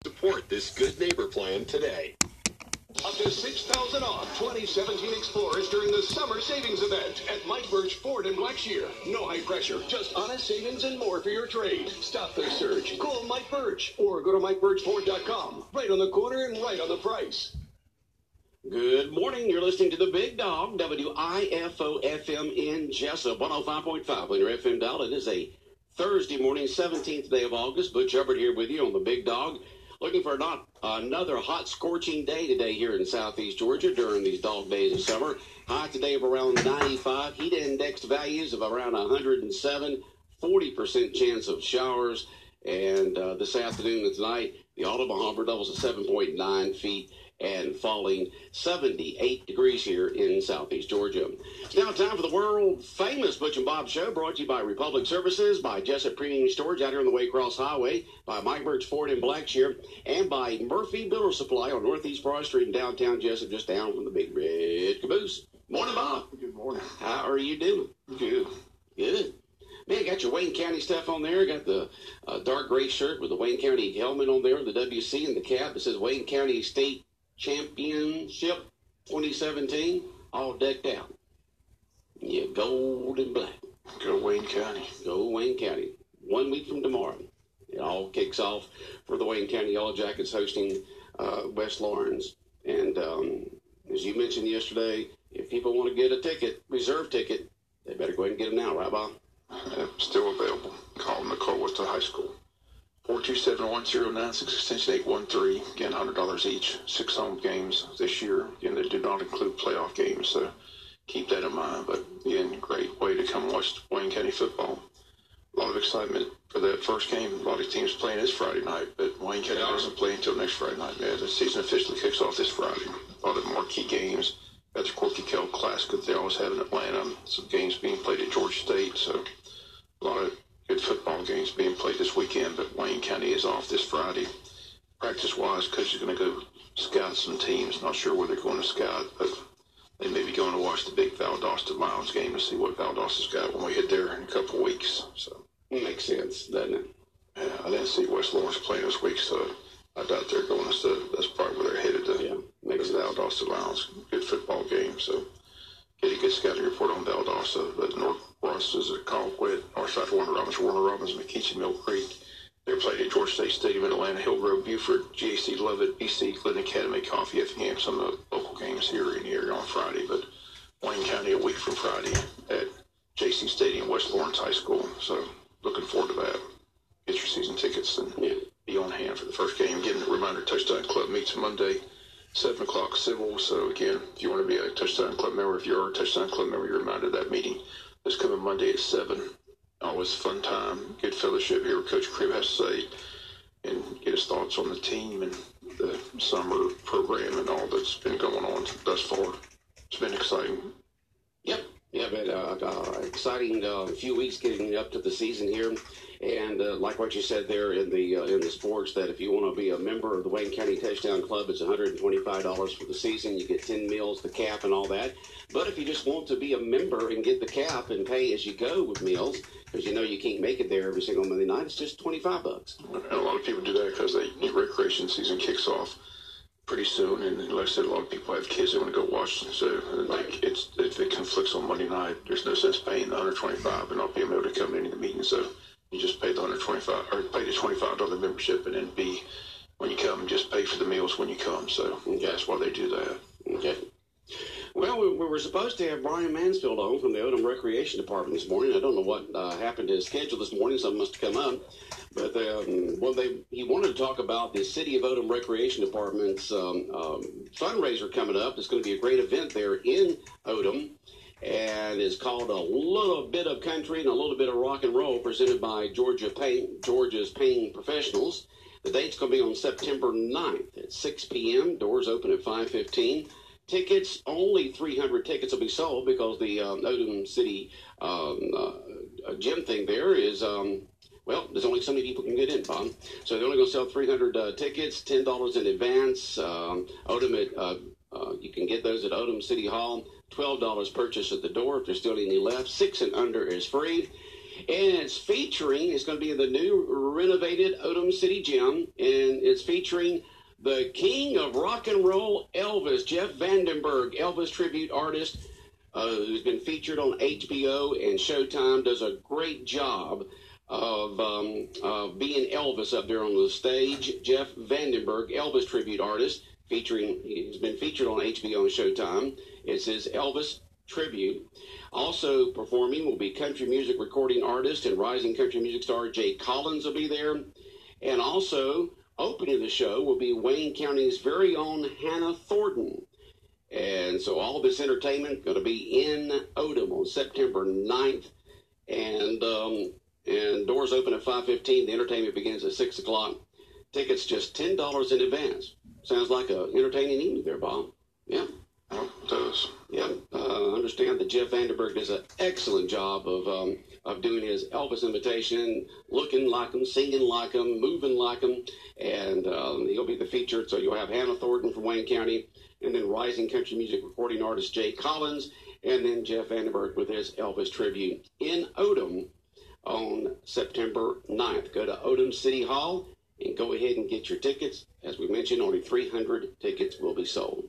Support this good neighbor plan today. Up to $6,000 off 2017 Explorers during the summer savings event at Mike Birch Ford in Blackshear. No high pressure, just honest savings and more for your trade. Stop the surge. Call Mike Birch or go to MikeBirchFord.com. Right on the corner and right on the price. Good morning. You're listening to the Big Dog, WIFO-FM in Jessup, 105.5 on your FM dial. It is a Thursday morning, 17th day of August. Butch Hubbard here with you on the Big Dog. Looking for another hot, scorching day today here in southeast Georgia during these dog days of summer. High today of around 95. Heat index values of around 107. 40% chance of showers. And this afternoon and tonight, the autumn harbor doubles at 7.9 feet and falling 78 degrees here in southeast Georgia. It's now time for the world-famous Butch and Bob Show, brought to you by Republic Services, by Jessup Premium Storage out here on the Waycross Highway, by Mike Birch Ford in Blackshear, and by Murphy Builder Supply on Northeast Broad Street in downtown Jessup, just down from the Big Red Caboose. Morning, Bob. Good morning. How are you doing? Good. Good. Man, got your Wayne County stuff on there. Got the dark gray shirt with the Wayne County helmet on there, the WC and the cap. It says Wayne County State Championship 2017, all decked out. Yeah, gold and black. Go Wayne County. Go Wayne County. 1 week from tomorrow, it all kicks off for the Wayne County Yellow Jackets hosting West Lawrence. And as you mentioned yesterday, if people want to get a ticket, reserve ticket, they better go ahead and get them now, right, Bob? Still available. Call Nicole at the high school. 427-1096, extension 813. Again, $100 each. 6 home games this year. Again, they do not include playoff games, so keep that in mind. But again, great way to come watch Wayne County football. A lot of excitement for that first game. A lot of teams playing this Friday night, but Wayne County doesn't play until next Friday night. Yeah, the season officially kicks off this Friday. A lot of marquee games. Got the Corky Kell Classic that they always have in Atlanta. Some games being played at Georgia State, so a lot of good football games being played this weekend, but Wayne County is off this Friday. Practice-wise, Coach is going to go scout some teams. Not sure where they're going to scout, but they may be going to watch the big Valdosta Lions game to see what Valdosta's got when we hit there in a couple of weeks. So it makes sense, doesn't it? Yeah, I didn't see West Lawrence playing this week, so I doubt they're going to. That's probably where they're headed to. Yeah, makes the Valdosta Lions. Good football game, so get a good scouting report on Valdosta. But North Ross is a Colquitt, Northside Warner Robins, McKeechee, Mill Creek. They're played at Georgia State Stadium in Atlanta, Hillgrove, Buford, GAC Lovett, BC, Glen Academy, Coffee, Effingham. Some of the local games here in the area on Friday. But Wayne County a week from Friday at JC Stadium, West Lawrence High School. So looking forward to that. Get your season tickets and be on hand for the first game. Again, a reminder, Touchdown Club meets Monday, 7 o'clock civil. So again, if you want to be a Touchdown Club member, if you're a Touchdown Club member, you're reminded of that meeting this coming Monday at 7. Always a fun time, good fellowship. Hear what Coach Cribb has to say and get his thoughts on the team and the summer program and all that's been going on thus far. It's been exciting. Yep. Yeah, but exciting few weeks getting up to the season here. And like what you said there in the sports, that if you want to be a member of the Wayne County Touchdown Club, it's $125 for the season. You get 10 meals, the cap, and all that. But if you just want to be a member and get the cap and pay as you go with meals, because you know you can't make it there every single Monday night, it's just $25. And a lot of people do that because the recreation season kicks off pretty soon, and like I said, a lot of people have kids they want to go watch, so if it conflicts on Monday night, there's no sense paying the $125 and not being able to come into the meeting. So you just pay the $125 or pay the $25 membership, and then when you come, just pay for the meals when you come. So that's why they do that. Okay. Well, we were supposed to have Brian Mansfield on from the Odom Recreation Department this morning. I don't know what happened to his schedule this morning. Something must have come up. But he wanted to talk about the City of Odom Recreation Department's fundraiser coming up. It's going to be a great event there in Odom. And it's called A Little Bit of Country and a Little Bit of Rock and Roll, presented by Georgia's Painting Professionals. The date's going to be on September 9th at 6 p.m. Doors open at 5:15. Tickets, only 300 tickets will be sold because the Odom City gym thing there is, there's only so many people can get in, Bob. So they're only going to sell 300 tickets, $10 in advance. You can get those at Odom City Hall. $12 purchase at the door if there's still any left. 6 and under is free. it's going to be in the new renovated Odom City Gym, and it's featuring the king of rock and roll, Elvis, Jeff Vandenberg, Elvis tribute artist, who's been featured on HBO and Showtime, does a great job of being Elvis up there on the stage. Jeff Vandenberg, Elvis tribute artist, he's been featured on HBO and Showtime. It's his Elvis tribute. Also performing will be country music recording artist and rising country music star Jay Collins will be there. And also opening the show will be Wayne County's very own Hannah Thornton. And so all of this entertainment going to be in Odom on September 9th. And doors open at 5:15. The entertainment begins at 6 o'clock. Tickets just $10 in advance. Sounds like an entertaining evening there, Bob. Yeah. Well, it does. Yeah. Understand that Jeff Vandenberg does an excellent job of doing his Elvis imitation, looking like him, singing like him, moving like him. And he'll be the featured. So you'll have Hannah Thornton from Wayne County, and then rising country music recording artist Jay Collins, and then Jeff Vandenberg with his Elvis tribute in Odom on September 9th. Go to Odom City Hall and go ahead and get your tickets. As we mentioned, only 300 tickets will be sold.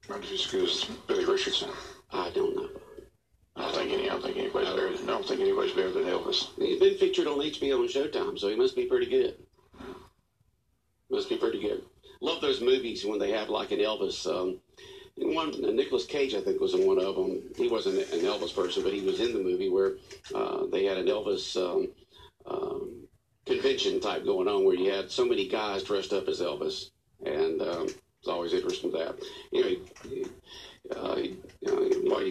Not as good as Billy Richardson. I don't know. I don't think anybody's better than Elvis. He's been featured on HBO and Showtime, so he must be pretty good. Must be pretty good. Love those movies when they have like an Elvis. Nicolas Cage, I think, was in one of them. He wasn't an Elvis person, but he was in the movie where they had an Elvis convention type going on where you had so many guys dressed up as Elvis. And it's always interesting that.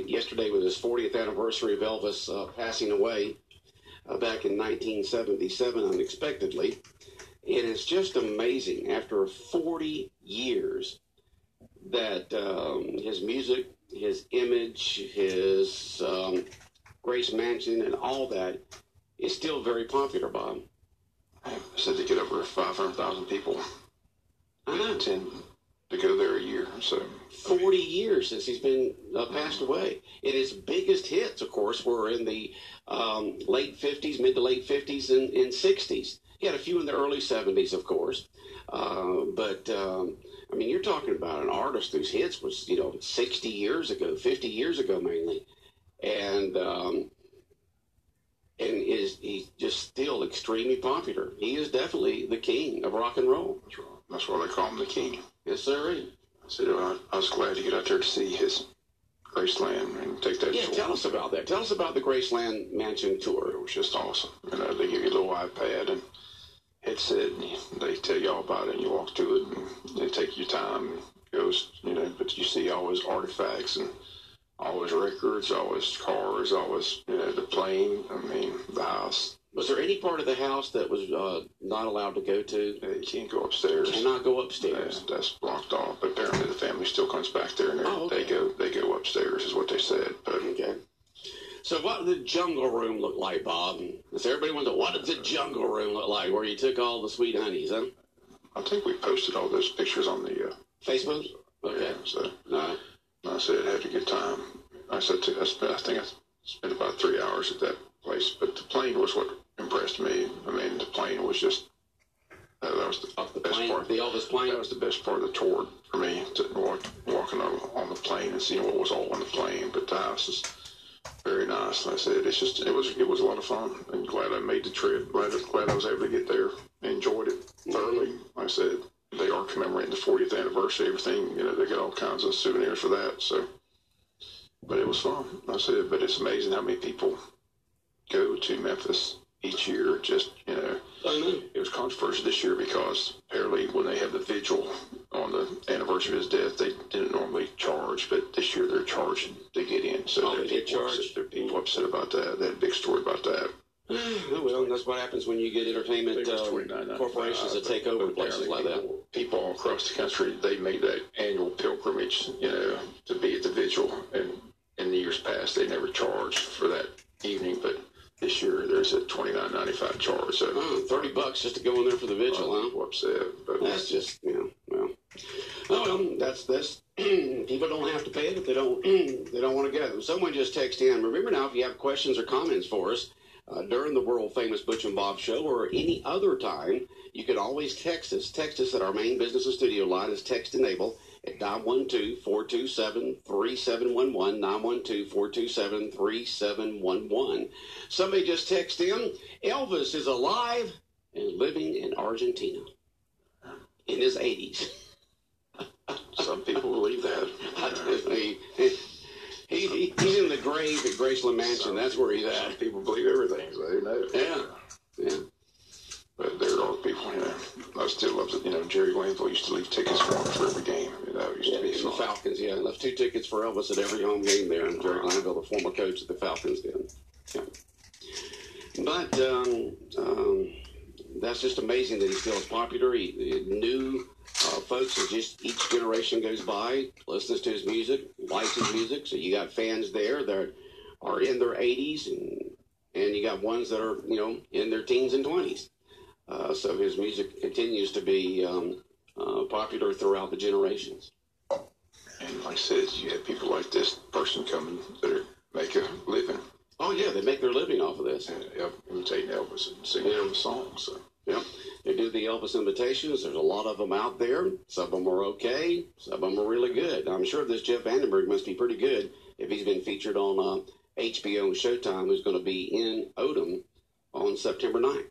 Yesterday was his 40th anniversary of Elvis passing away back in 1977 unexpectedly. And it's just amazing after 40 years that his music, his image, his Grace Mansion, and all that is still very popular, Bob. I said they get over 500,000 people. I know. Tend to go there a year. So 40 years since he's been passed away. And his biggest hits, of course, were in the late 50s, mid to late 50s and 60s. He had a few in the early 70s, of course. But you're talking about an artist whose hits was, 60 years ago, 50 years ago mainly. And he's just still extremely popular. He is definitely the king of rock and roll. That's why they call him the king. Yes, sir. I said, I was glad to get out there to see his Graceland and take that tour. Tell us about that. Tell us about the Graceland Mansion tour. It was just awesome. They give you a little iPad and headset, and they tell you all about it, and you walk through it, and they take your time. And it goes, but you see all his artifacts and all his records, all his cars, all his, the plane, the house. Was there any part of the house that was not allowed to go to? You can't go upstairs. Cannot go upstairs. That's blocked off. But apparently the family still comes back there, and okay. they go upstairs, is what they said. But okay. So what did the jungle room look like, Bob? So everybody wants to, what did the jungle room look like, where you took all the sweet honeys, huh? I think we posted all those pictures on the Facebook. Okay. Yeah, so no. I said I had a good time. I think I spent about 3 hours at that place. But the plane was what impressed me. The plane was just that was the best part. The Elvis plane. That was the best part of the tour for me, to walking on the plane and seeing what was all on the plane. But the house is very nice. And I said it was a lot of fun. And glad I made the trip. Glad I was able to get there. Enjoyed it thoroughly. Like I said, they are commemorating the 40th anniversary. Everything, they got all kinds of souvenirs for that. So, but it was fun. I said, but it's amazing how many people go to Memphis each year. Just, it was controversial this year because apparently when they have the vigil on the anniversary of his death, they didn't normally charge, but this year they're charging to get in. So they get charged. There are people upset about that. They had a big story about that. Well, that's what happens when you get entertainment corporations that take over places like that. People all across the country, they made that annual pilgrimage, to be at the vigil. And in the years past, they never charged for that evening, but this year there's a $29.95 charge. So $30 just to go in there for the vigil, huh? Upset, but that's just, well. Oh, well, that's People don't have to pay it if they don't want to go. Someone just texted in. Remember now, if you have questions or comments for us during the world-famous Butch and Bob show or any other time, you can always text us. Text us at our main business and studio line is text enable at 912-427-3711, 912-427-3711. Somebody just texted in, Elvis is alive and living in Argentina in his 80s. Some people believe that. He's in the grave at Graceland Mansion. That's where he's Some at. people believe everything, so who knows? Yeah. But there are people, I still love it. Jerry Glanville used to leave tickets for every game. It used to be The fun. Falcons, left 2 tickets for Elvis at every home game there. And Jerry Glanville, the former coach of the Falcons, did. Yeah. But that's just amazing that he's still as popular. New folks, as just each generation goes by, listens to his music, likes his music. So you got fans there that are in their 80s, and you got ones that are, in their teens and 20s. So his music continues to be popular throughout the generations. And like I said, you have people like this person coming that make a living. Oh, yeah, they make their living off of this. Imitating Elvis and singing Elvis songs. So. Yeah, they do the Elvis imitations. There's a lot of them out there. Some of them are okay. Some of them are really good. I'm sure this Jeff Vandenberg must be pretty good if he's been featured on HBO and Showtime, who's going to be in Odom on September 9th.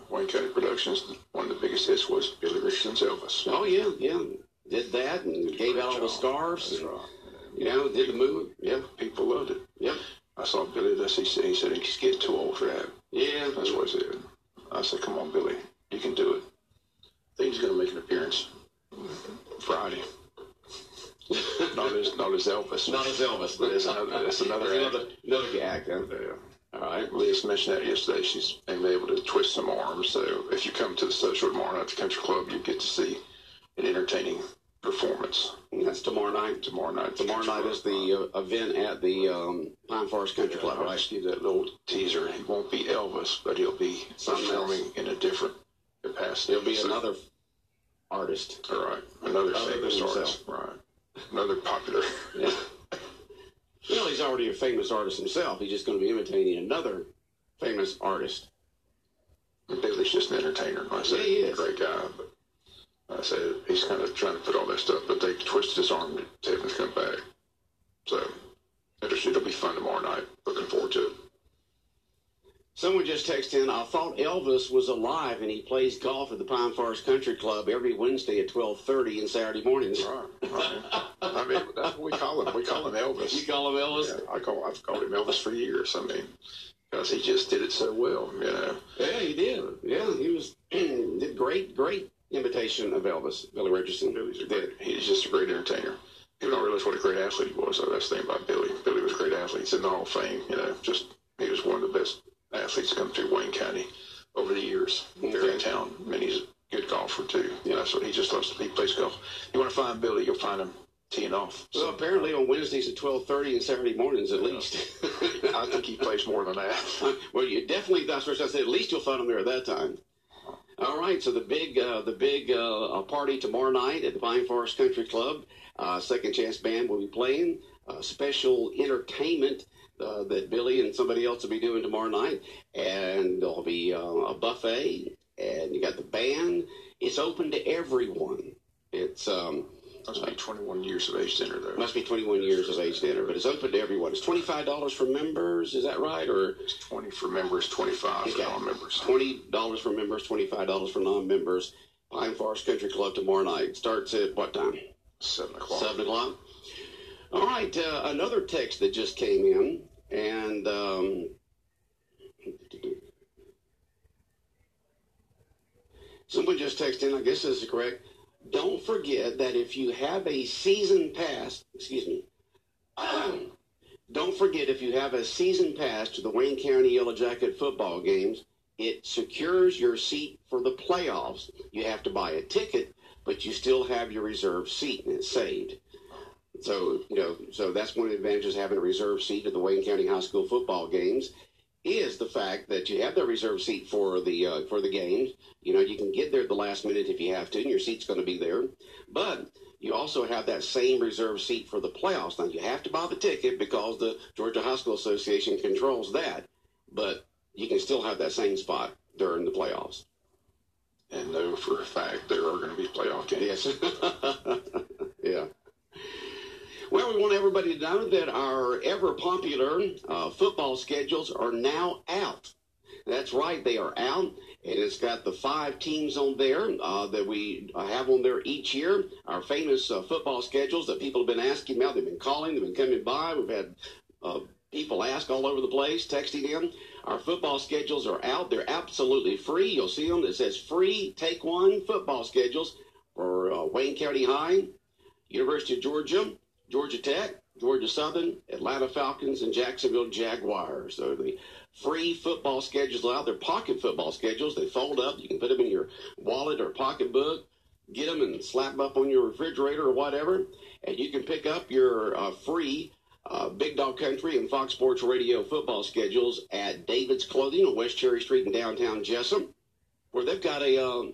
Wayne County Productions, one of the biggest hits was Billy Richardson's Elvis. Oh, yeah. Did that and gave out all the scarves. That's right. Did the movie. Yeah. People loved it. Yep. I saw Billy this. He said he's getting too old for that. Yeah. That's what he said. I said, come on, Billy. You can do it. I think he's going to make an appearance Friday. not as Elvis. Not as Elvis, but that's another act. Another gag, huh? Yeah. All right. Liz mentioned that yesterday. She's been able to twist some arms. So if you come to the social tomorrow night at the country club, you get to see an entertaining performance. And that's tomorrow night. Tomorrow night Is the event at the Pine Forest Country Club, I'll right? just give that little teaser. He won't be Elvis, but he'll be performing in a different capacity. He'll be another artist. All right. Another Other famous than artist. Right. Another popular. Yeah. Well, he's already a famous artist himself. He's just going to be imitating another famous artist. Billy's just an entertainer. I said, he is. A great guy, but I said he's kind of trying to put all that stuff, but they twisted his arm to have him to come back. So it'll be fun tomorrow night. Looking forward to it. Someone just texted in, I thought Elvis was alive and he plays golf at the Pine Forest Country Club every Wednesday at 12:30 and Saturday mornings. Right. I mean, that's what we call him. We call him Elvis. You call him Elvis? Yeah, I've called him Elvis for years. I mean, because he just did it so well, Yeah, he did. Yeah, he was did great imitation of Elvis, Billy Richardson. He's just a great entertainer. People don't realize what a great athlete he was. So that's the thing about Billy. Billy was a great athlete. He's in the Hall of Fame. He was one of the best athletes come through Wayne County over the years. Very talented. I mean, he's a good golfer too. That's what he just loves. He plays golf. You want to find Billy, you'll find him teeing off. So apparently on Wednesdays at 12:30 and Saturday mornings at least. I think he plays more than that. Well, you definitely. That's what I said. At least you'll find him there at that time. All right. So the big party tomorrow night at the Pine Forest Country Club. Second Chance Band will be playing. Special entertainment that Billy and somebody else will be doing tomorrow night, and there'll be a buffet, and you got the band. It's open to everyone. It's Must be 21 years of age dinner, though. Must be 21 years of age dinner, but it's open to everyone. It's $25 for members. Is that right? Or it's 20 for members, 25 for non-members. $20 for members, $25 for non-members. Pine Forest Country Club tomorrow night. Starts at what time? 7 o'clock. 7 o'clock. All right. Another text that just came in, and someone just texted in. I guess this is correct. Don't forget that if you have a season pass, don't forget if you have a season pass to the Wayne County Yellow Jacket football games, it secures your seat for the playoffs. You have to buy a ticket, but you still have your reserved seat, and it's saved. So, so that's one of the advantages of having a reserved seat at the Wayne County High School football games. is the fact that you have the reserve seat for the games. You know, you can get there at the last minute if you have to, and your seat's going to be there. But you also have that same reserve seat for the playoffs. Now, you have to buy the ticket because the Georgia High School Association controls that. But you can still have that same spot during the playoffs. And know for a fact there are going to be playoff games. Yes. Yeah. Well, we want everybody to know that our ever-popular football schedules are now out. That's right, they are out, and it's got the 5 teams on there that we have on there each year. Our famous football schedules that people have been asking about. They've been calling, they've been coming by. We've had people ask all over the place, texting in. Our football schedules are out. They're absolutely free. You'll see them. It says free Take One football schedules for Wayne County High, University of Georgia, Georgia Tech, Georgia Southern, Atlanta Falcons, and Jacksonville Jaguars. So the free football schedules out. They're pocket football schedules. They fold up. You can put them in your wallet or pocketbook, get them and slap them up on your refrigerator or whatever. And you can pick up your free Big Dog Country and Fox Sports Radio football schedules at David's Clothing on West Cherry Street in downtown Jessup, where they've got a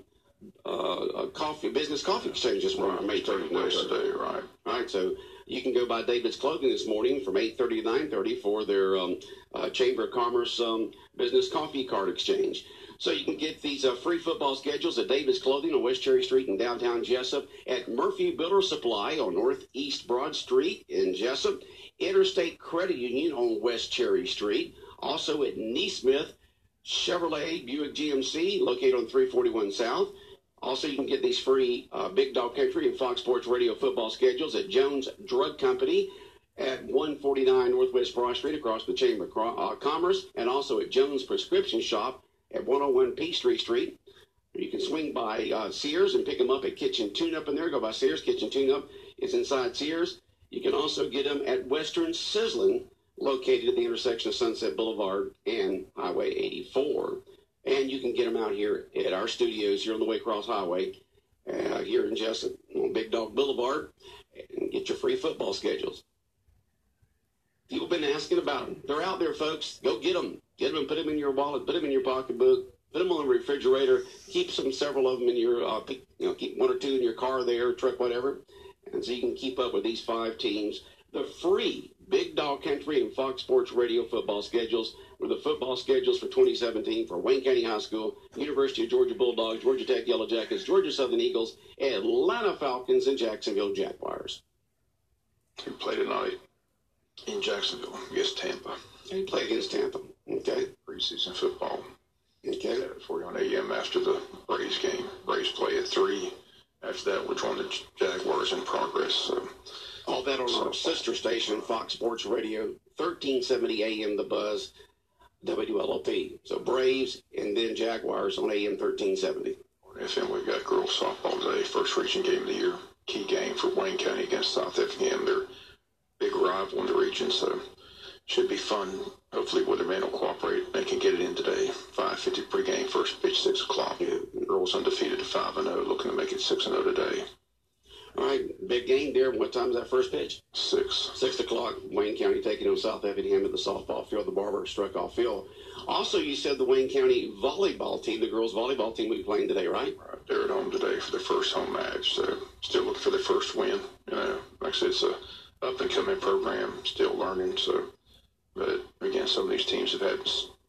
business coffee exchange this morning. May 30th today, right? All right, so you can go by David's Clothing this morning from 8:30 to 9:30 for their Chamber of Commerce business coffee card exchange. So you can get these free football schedules at David's Clothing on West Cherry Street in downtown Jessup, at Murphy Builder Supply on Northeast Broad Street in Jessup, Interstate Credit Union on West Cherry Street, also at Neesmith Chevrolet Buick GMC located on 341 South. Also, you can get these free Big Dog Country and Fox Sports Radio football schedules at Jones Drug Company at 149 Northwest Broad Street across the Chamber of Commerce, and also at Jones Prescription Shop at 101 Peachtree Street. You can swing by Sears and pick them up at Kitchen Tune-Up in there. Go by Sears. Kitchen Tune-Up is inside Sears. You can also get them at Western Sizzling, located at the intersection of Sunset Boulevard and Highway 84. And you can get them out here at our studios here on the Waycross Highway, here in Jessup on Big Dog Boulevard, and get your free football schedules. People have been asking about them. They're out there, folks. Go get them. Get them and put them in your wallet, put them in your pocketbook, put them on the refrigerator, keep several of them in your, keep 1 or 2 in your car there, truck, whatever. And so you can keep up with these 5 teams. The free Big Dog Country and Fox Sports Radio football schedules were the football schedules for 2017 for Wayne County High School, University of Georgia Bulldogs, Georgia Tech Yellow Jackets, Georgia Southern Eagles, Atlanta Falcons, and Jacksonville Jaguars. We play tonight in Jacksonville against Tampa. They play against Tampa. Okay. Preseason football. Okay. At 41 a.m. after the Braves game. Braves play at 3. After that, we're joining the Jaguars in progress. So. All that on our sister station, Fox Sports Radio, 1370 AM The Buzz, WLOP. So Braves and then Jaguars on AM 1370. On FM, we've got girls softball today, first region game of the year. Key game for Wayne County against South Effingham. They're big rival in the region, so should be fun. Hopefully weatherman will cooperate. They can get it in today. 5:50 pregame, first pitch 6 o'clock. Yeah. Girls undefeated at 5-0, looking to make it 6-0 today. All right, big game there. What time is that first pitch? 6. 6 o'clock. Wayne County taking on South Effingham at the softball field, the Barber Struck-Off Field. Also, you said the Wayne County volleyball team, the girls volleyball team, will be playing today, right? Right. They're at home today for their first home match. So still looking for their first win. You know, like I said, it's a up-and-coming program, still learning. So, but again, some of these teams have had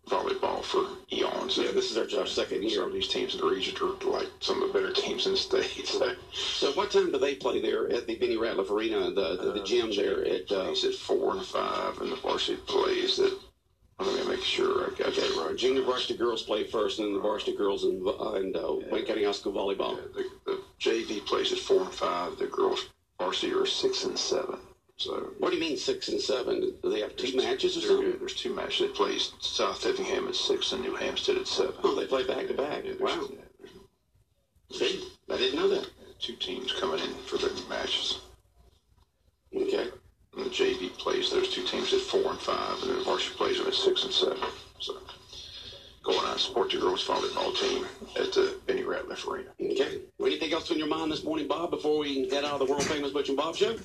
volleyball for eons. Yeah, this is our second year. Some of these teams in the region are like some of the better teams in the state. So what time do they play there at the Benny Ratliff Arena, the gym there? It's at 4 and 5, and the varsity plays at, let me make sure I got that right. Junior varsity girls play first, and then the varsity girls and Wayne County High School volleyball. Yeah, the JV plays at 4 and 5. The girls varsity are 6 and 7. So what do you mean 6 and 7? Do they have 2 matches or something? There's 2 matches. They play South Effingham at 6 and New Hampstead at 7. Oh, they play back to back. Yeah, wow. See, I didn't know that. 2 teams coming in for the matches. Okay. And the JV plays those 2 teams at 4 and 5, and then the varsity plays them at 6 and 7. So going on, support your girls volleyball team at the Benny Ratliff Arena. Okay. Anything else on your mind this morning, Bob, before we head out of the world famous Butch and Bob show?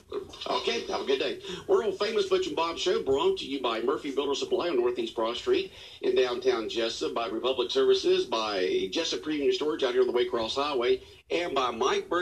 Okay. Have a Have a good day. World famous Butch and Bob show brought to you by Murphy Builder Supply on Northeast Broad Street in downtown Jessup, by Republic Services, by Jessup Premium Storage out here on the Waycross Highway, and by Mike Bird.